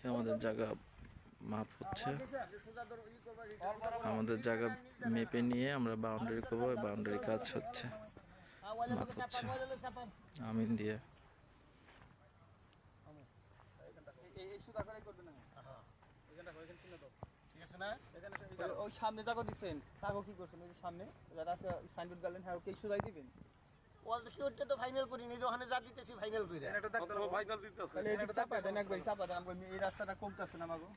আমাদের জায়গা মাপ হচ্ছে, আমাদের জায়গা মেপে নিয়ে আমরা বাউন্ডারি করবো। বাউন্ডারি কাজ হচ্ছে, মাপ হচ্ছে আমিন দিয়ে। ওই সামনে জায়গা দিচ্ছেন তাকে কি করছেন? ওই সামনে যারা আজকে সাইনবোর্ড গালেন হ্যাঁ ওকে সুদাই দিবেন। ওয়াল কি ওটা তো ফাইনাল করিনি, ওখানে যা দিতেছি ফাইনাল কইরা এটা দেখতে ফাইনাল দিতেছে। তাহলে এদিক চাপা দেন, একবার চাপা দেন। আমরা এই রাস্তাটা কমতেছে না আমাগো,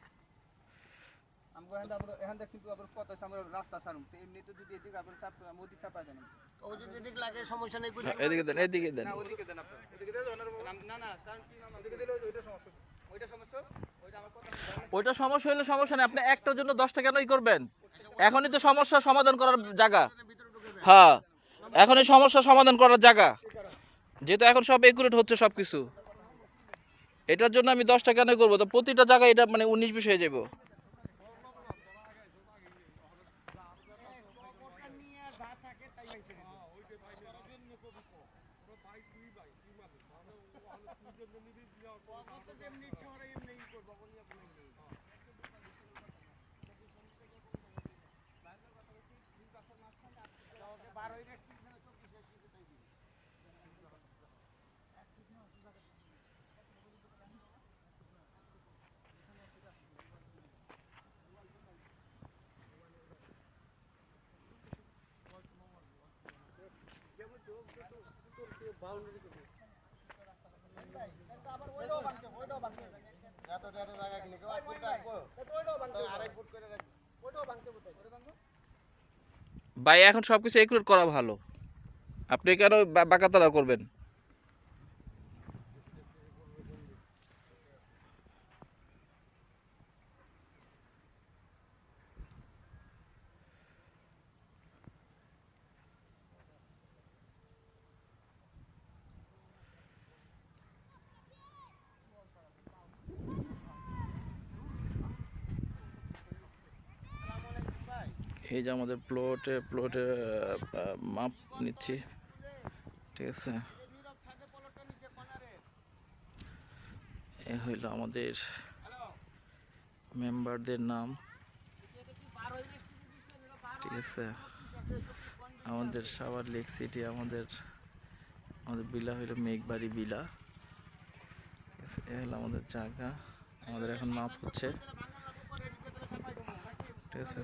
আমরা এখান থেকে কিন্তু আবার কত আছে আমরা রাস্তা ছাড়ুম তো এমনি তো যদি এদিকে আবার চাপ মোদি চাপা দেন। ও যদি এদিক লাগে সমস্যা নেই কইরা এদিকে দেন, এদিকে দেন। না ওদিকে দেন আপনারা, ওদিকে দেন। না না কারণ কি মামা ওদিকে দিলে ওইটা সমস্যা, ওইটা সমস্যা, ওইটা আমার কথা ওইটা সমস্যা হলে সমস্যা নেই, আপনি একটার জন্য 10টা কেনই করবেন? এখনই তো সমস্যা সমাধান করার জায়গা। হ্যাঁ, এখনই সমস্যা সমাধান করার জায়গা, যেহেতু এখন সব একুরেট হচ্ছে সব কিছু। এটার জন্য আমি 10টা কেনই করবো? তো প্রতিটা জায়গায় এটা মানে 19-20 হয়ে যাবো। ভাই এখন সবকিছু একুরেট করা ভালো, আপনি কেন বাঁকাতারা করবেন? এই যে আমাদের প্লটে মাপ নিচ্ছি, ঠিক আছে। এ হইল আমাদের মেম্বারদের নাম, ঠিক আছে। আমাদের সাভার লেক সিটি, আমাদের বিলা হইল মেঘবাড়ি বিলা, ঠিক আছে। এ হলো আমাদের জায়গা, আমাদের এখন মাপ হচ্ছে, ঠিক আছে।